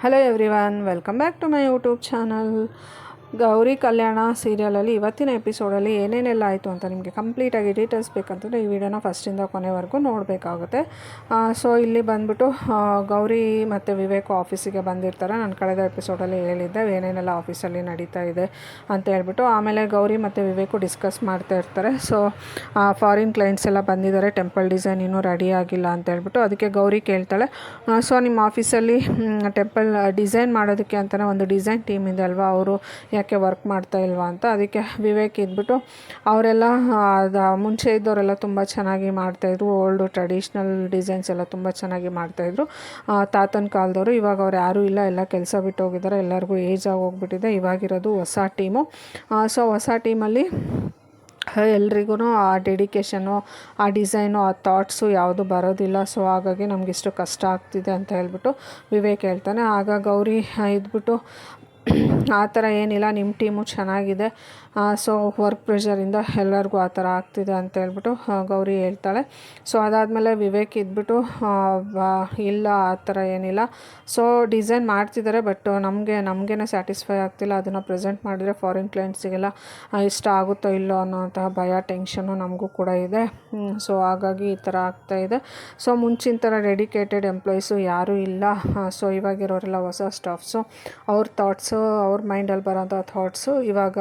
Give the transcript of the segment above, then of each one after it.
Hello everyone, welcome back to my YouTube channel. Gauri Kalyana ಸೀರಿಯಲಲ್ಲಿ ಇವತ್ತಿನ ಎಪಿಸೋಡಲ್ಲಿ ಏನೇನೆಲ್ಲ ಆಯಿತು ಅಂತ ನಿಮಗೆ ಕಂಪ್ಲೀಟಾಗಿ ಡೀಟೇಲ್ಸ್ ಬೇಕಂತಂದರೆ ಈ ವಿಡಿಯೋನ ಫಸ್ಟಿಂದ ಕೊನೆವರೆಗೂ ನೋಡಬೇಕಾಗುತ್ತೆ. ಸೊ ಇಲ್ಲಿ ಬಂದ್ಬಿಟ್ಟು ಗೌರಿ ಮತ್ತು ವಿವೇಕ್ ಆಫೀಸಿಗೆ ಬಂದಿರ್ತಾರೆ. ನಾನು ಕಳೆದ ಎಪಿಸೋಡಲ್ಲಿ ಹೇಳಿದ್ದೆ ಏನೇನೆಲ್ಲ ಆಫೀಸಲ್ಲಿ ನಡೀತಾ ಇದೆ ಅಂತ ಹೇಳ್ಬಿಟ್ಟು. ಆಮೇಲೆ ಗೌರಿ ಮತ್ತು ವಿವೇಕು ಡಿಸ್ಕಸ್ ಮಾಡ್ತಾ ಇರ್ತಾರೆ. ಸೊ ಫಾರಿನ್ ಕ್ಲೈಂಟ್ಸ್ ಎಲ್ಲ ಬಂದಿದ್ದಾರೆ, ಟೆಂಪಲ್ ಡಿಸೈನ್ ಇನ್ನೂ ರೆಡಿ ಆಗಿಲ್ಲ ಅಂತ ಹೇಳ್ಬಿಟ್ಟು. ಅದಕ್ಕೆ ಗೌರಿ ಕೇಳ್ತಾಳೆ, ಸೊ ನಿಮ್ಮ ಆಫೀಸಲ್ಲಿ ಟೆಂಪಲ್ ಡಿಸೈನ್ ಮಾಡೋದಕ್ಕೆ ಅಂತಲೇ ಒಂದು ಡಿಸೈನ್ ಟೀಮ್ ಇದೆ ಅಲ್ವಾ, ಅವರು ಯಾಕೆ ವರ್ಕ್ ಮಾಡ್ತಾ ಇಲ್ವಾ ಅಂತ. ಅದಕ್ಕೆ ವಿವೇಕ್ ಇದ್ಬಿಟ್ಟು ಅವರೆಲ್ಲ ಮುಂಚೆ ಇದ್ದವರೆಲ್ಲ ತುಂಬ ಚೆನ್ನಾಗಿ ಮಾಡ್ತಾಯಿದ್ರು, ಓಲ್ಡು ಟ್ರೆಡಿಷ್ನಲ್ ಡಿಸೈನ್ಸ್ ಎಲ್ಲ ತುಂಬ ಚೆನ್ನಾಗಿ ಮಾಡ್ತಾಯಿದ್ರು ತಾತನ ಕಾಲದವರು. ಇವಾಗ ಅವ್ರು ಯಾರೂ ಇಲ್ಲ, ಎಲ್ಲ ಕೆಲಸ ಬಿಟ್ಟು ಹೋಗಿದ್ದಾರೆ, ಎಲ್ಲರಿಗೂ ಏಜ್ ಆಗಿ ಹೋಗ್ಬಿಟ್ಟಿದೆ. ಇವಾಗಿರೋದು ಹೊಸ ಟೀಮು. ಸೊ ಹೊಸ ಟೀಮಲ್ಲಿ ಎಲ್ರಿಗೂ ಆ ಡೆಡಿಕೇಶನು, ಆ ಡಿಸೈನು, ಆ ಥಾಟ್ಸು ಯಾವುದು ಬರೋದಿಲ್ಲ. ಸೊ ಹಾಗಾಗಿ ನಮಗಿಷ್ಟು ಕಷ್ಟ ಆಗ್ತಿದೆ ಅಂತ ಹೇಳ್ಬಿಟ್ಟು ವಿವೇಕ್ ಹೇಳ್ತಾನೆ. ಆಗ ಗೌರಿ ಇದ್ಬಿಟ್ಟು ಆ ಥರ ಏನಿಲ್ಲ, ನಿಮ್ಮ ಟೀಮು ಚೆನ್ನಾಗಿದೆ, ಸೊ ವರ್ಕ್ ಪ್ರೆಷರಿಂದ ಎಲ್ಲರಿಗೂ ಆ ಥರ ಆಗ್ತಿದೆ ಅಂತ ಹೇಳ್ಬಿಟ್ಟು ಗೌರಿ ಹೇಳ್ತಾಳೆ. ಸೊ ಅದಾದಮೇಲೆ ವಿವೇಕ್ ಇದ್ಬಿಟ್ಟು ಇಲ್ಲ, ಆ ಥರ ಏನಿಲ್ಲ, ಸೊ ಡಿಸೈನ್ ಮಾಡ್ತಿದ್ದಾರೆ, ಬಟ್ ನಮಗೇನೆ ಸ್ಯಾಟಿಸ್ಫೈ ಆಗ್ತಿಲ್ಲ. ಅದನ್ನು ಪ್ರೆಸೆಂಟ್ ಮಾಡಿದರೆ ಫಾರಿನ್ ಕ್ಲೈಂಟ್ಸಿಗೆಲ್ಲ ಇಷ್ಟ ಆಗುತ್ತೋ ಇಲ್ಲೋ ಅನ್ನೋಂತಹ ಭಯ, ಟೆನ್ಷನ್ನು ನಮಗೂ ಕೂಡ ಇದೆ. ಸೊ ಹಾಗಾಗಿ ಈ ಥರ ಆಗ್ತಾಯಿದೆ. ಸೊ ಮುಂಚಿನ ಥರ ಡೆಡಿಕೇಟೆಡ್ ಎಂಪ್ಲಾಯೀಸು ಯಾರೂ ಇಲ್ಲ. ಸೊ ಇವಾಗಿರೋರೆಲ್ಲ ಹೊಸ ಸ್ಟಾಫ್ಸು, ಅವ್ರ ಥಾಟ್ಸು, ಅವ್ರ ಮೈಂಡಲ್ಲಿ ಬರೋಂಥ ಥಾಟ್ಸು ಇವಾಗ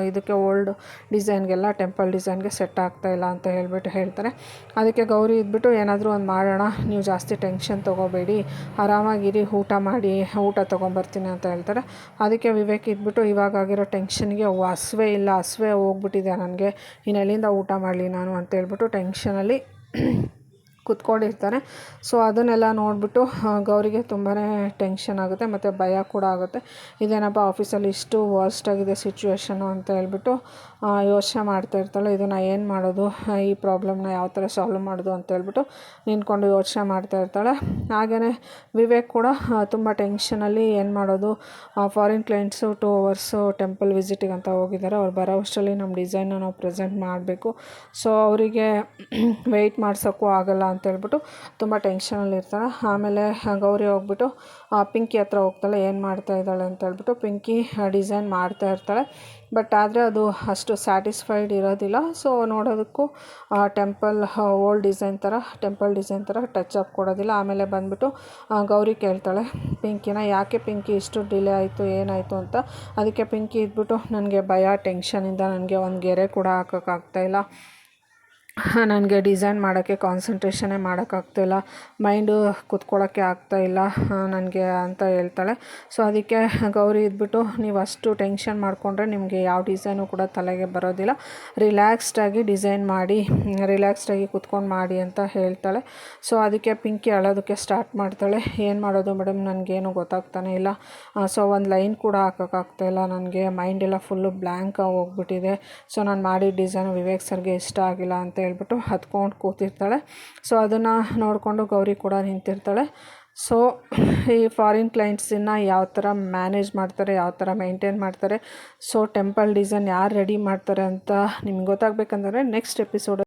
ಇದಕ್ಕೆ ಓಲ್ಡ್ ಡಿಸೈನ್ಗೆಲ್ಲ ಟೆಂಪಲ್ ಡಿಸೈನ್ಗೆ ಸೆಟ್ ಆಗ್ತಾಯಿಲ್ಲ ಅಂತ ಹೇಳ್ತಾರೆ. ಅದಕ್ಕೆ ಗೌರಿ ಇದ್ಬಿಟ್ಟು ಏನಾದರೂ ಒಂದು ಮಾಡೋಣ, ನೀವು ಜಾಸ್ತಿ ಟೆನ್ಷನ್ ತೊಗೋಬೇಡಿ, ಆರಾಮಾಗಿರಿ, ಊಟ ಮಾಡಿ, ಊಟ ತೊಗೊಂಬರ್ತೀನಿ ಅಂತ ಹೇಳ್ತಾರೆ. ಅದಕ್ಕೆ ವಿವೇಕ್ ಇದ್ಬಿಟ್ಟು ಇವಾಗಾಗಿರೋ ಟೆನ್ಷನ್ಗೆ ಹಸಿವೆ ಹೋಗ್ಬಿಟ್ಟಿದೆ ನನಗೆ, ಇನ್ನು ಎಲ್ಲಿಂದ ಊಟ ಮಾಡಲಿ ನಾನು ಅಂತ ಹೇಳ್ಬಿಟ್ಟು ಟೆನ್ಷನಲ್ಲಿ ಕೂತ್ಕೊಂಡಿರ್ತಾನೆ. ಸೊ ಅದನ್ನೆಲ್ಲ ನೋಡಿಬಿಟ್ಟು ಗೌರಿಗೆ ತುಂಬಾ ಟೆನ್ಷನ್ ಆಗುತ್ತೆ ಮತ್ತು ಭಯ ಕೂಡ ಆಗುತ್ತೆ. ಇದೇನಪ್ಪ ಆಫೀಸಲ್ಲಿ ಇಷ್ಟು ವರ್ಸ್ಟ್ ಆಗಿದೆ ಸಿಚುವೇಶನು ಅಂತ ಹೇಳ್ಬಿಟ್ಟು ಯೋಚನೆ ಮಾಡ್ತಾ ಇರ್ತಾಳೆ. ಇದನ್ನು ಏನು ಮಾಡೋದು, ಈ ಪ್ರಾಬ್ಲಮ್ನ ಯಾವ ಥರ ಸಾಲ್ವ್ ಮಾಡೋದು ಅಂತ ಹೇಳ್ಬಿಟ್ಟು ನಿಂತ್ಕೊಂಡು ಯೋಚನೆ ಮಾಡ್ತಾ ಇರ್ತಾಳೆ. ಹಾಗೆಯೇ ವಿವೇಕ್ ಕೂಡ ತುಂಬ ಟೆನ್ಷನಲ್ಲಿ ಏನು ಮಾಡೋದು, ಫಾರಿನ್ ಕ್ಲೈಂಟ್ಸು 2 hours ಟೆಂಪಲ್ ವಿಸಿಟಿಗೆ ಅಂತ ಹೋಗಿದ್ದಾರೆ, ಅವ್ರು ಬರೋ ಅಷ್ಟರಲ್ಲಿ ನಮ್ಮ ಡಿಸೈನ್ನ ನಾವು ಪ್ರೆಸೆಂಟ್ ಮಾಡಬೇಕು. ಸೊ ಅವರಿಗೆ ವೆಯ್ಟ್ ಮಾಡ್ಸೋಕ್ಕೂ ಆಗಲ್ಲ ಅಂತ ಹೇಳ್ಬಿಟ್ಟು ತುಂಬ ಟೆನ್ಷನಲ್ಲಿ ಇರ್ತಾಳೆ. ಆಮೇಲೆ ಗೌರಿ ಹೋಗ್ಬಿಟ್ಟು ಪಿಂಕಿ ಹತ್ರ ಹೋಗ್ತಾಳೆ, ಏನು ಮಾಡ್ತಾ ಇದ್ದಾಳೆ ಅಂತ ಹೇಳ್ಬಿಟ್ಟು. ಪಿಂಕಿ ಡಿಸೈನ್ ಮಾಡ್ತಾ ಇರ್ತಾಳೆ, ಬಟ್ ಆದರೆ ಅದು ಅಷ್ಟು ಸ್ಯಾಟಿಸ್ಫೈಡ್ ಇರೋದಿಲ್ಲ. ಸೊ ನೋಡೋದಕ್ಕೂ ಟೆಂಪಲ್ ಡಿಸೈನ್ ಥರ ಟಚ್ ಅಪ್ ಕೊಡೋದಿಲ್ಲ. ಆಮೇಲೆ ಬಂದುಬಿಟ್ಟು ಗೌರಿ ಕೇಳ್ತಾಳೆ ಪಿಂಕಿನ, ಯಾಕೆ ಪಿಂಕಿ ಇಷ್ಟು ಡಿಲೇ ಆಯಿತು, ಏನಾಯಿತು ಅಂತ. ಅದಕ್ಕೆ ಪಿಂಕಿ ಇದ್ಬಿಟ್ಟು ನನಗೆ ಭಯ, ಟೆನ್ಷನಿಂದ ನನಗೆ ಒಂದು ಗೆರೆ ಕೂಡ ಹಾಕೋಕ್ಕಾಗ್ತಾಯಿಲ್ಲ, ನನಗೆ ಡಿಸೈನ್ ಮಾಡೋಕ್ಕೆ ಕಾನ್ಸಂಟ್ರೇಷನ್ನೇ ಮಾಡೋಕ್ಕಾಗ್ತಾಯಿಲ್ಲ, ಮೈಂಡು ಕೂತ್ಕೊಳ್ಳೋಕ್ಕೆ ಆಗ್ತಾಯಿಲ್ಲ ನನಗೆ ಅಂತ ಹೇಳ್ತಾಳೆ. ಸೊ ಅದಕ್ಕೆ ಗೌರಿ ಇದ್ಬಿಟ್ಟು ನೀವು ಅಷ್ಟು ಟೆನ್ಷನ್ ಮಾಡಿಕೊಂಡ್ರೆ ನಿಮಗೆ ಯಾವ ಡಿಸೈನು ಕೂಡ ತಲೆಗೆ ಬರೋದಿಲ್ಲ, ರಿಲ್ಯಾಕ್ಸ್ಡಾಗಿ ಡಿಸೈನ್ ಮಾಡಿ, ರಿಲ್ಯಾಕ್ಸ್ಡಾಗಿ ಕೂತ್ಕೊಂಡು ಮಾಡಿ ಅಂತ ಹೇಳ್ತಾಳೆ. ಸೊ ಅದಕ್ಕೆ ಪಿಂಕಿ ಅಳೋದಕ್ಕೆ ಸ್ಟಾರ್ಟ್ ಮಾಡ್ತಾಳೆ. ಏನು ಮಾಡೋದು ಮೇಡಮ್, ನನಗೇನು ಗೊತ್ತಾಗ್ತಾನೆ ಇಲ್ಲ, ಸೊ ಒಂದು ಲೈನ್ ಕೂಡ ಹಾಕೋಕ್ಕಾಗ್ತಾಯಿಲ್ಲ, ನನಗೆ ಮೈಂಡೆಲ್ಲ ಫುಲ್ಲು ಬ್ಲ್ಯಾಂಕ್ ಆಗಿ ಹೋಗ್ಬಿಟ್ಟಿದೆ. ಸೊ ನಾನು ಮಾಡಿದ ಡಿಸೈನು ವಿವೇಕ್ ಸರ್ಗೆ ಇಷ್ಟ ಆಗಿಲ್ಲ ಅಂತ ಹೇಳ್ಬಿಟ್ಟು ಹತ್ಕೊಂಡು ಕೂತಿರ್ತಾಳೆ. ಸೊ ಅದನ್ನು ನೋಡಿಕೊಂಡು ಗೌರಿ ಕೂಡ ನಿಂತಿರ್ತಾಳೆ. ಸೊ ಈ ಫಾರಿನ್ ಕ್ಲೈಂಟ್ಸನ್ನು ಯಾವ ಥರ ಮ್ಯಾನೇಜ್ ಮಾಡ್ತಾರೆ, ಯಾವ ಥರ ಮೇಂಟೈನ್ ಮಾಡ್ತಾರೆ, ಸೊ ಟೆಂಪಲ್ ಡಿಸೈನ್ ಯಾರು ರೆಡಿ ಮಾಡ್ತಾರೆ ಅಂತ ನಿಮ್ಗೆ ಗೊತ್ತಾಗಬೇಕಂದ್ರೆ ನೆಕ್ಸ್ಟ್ ಎಪಿಸೋಡ್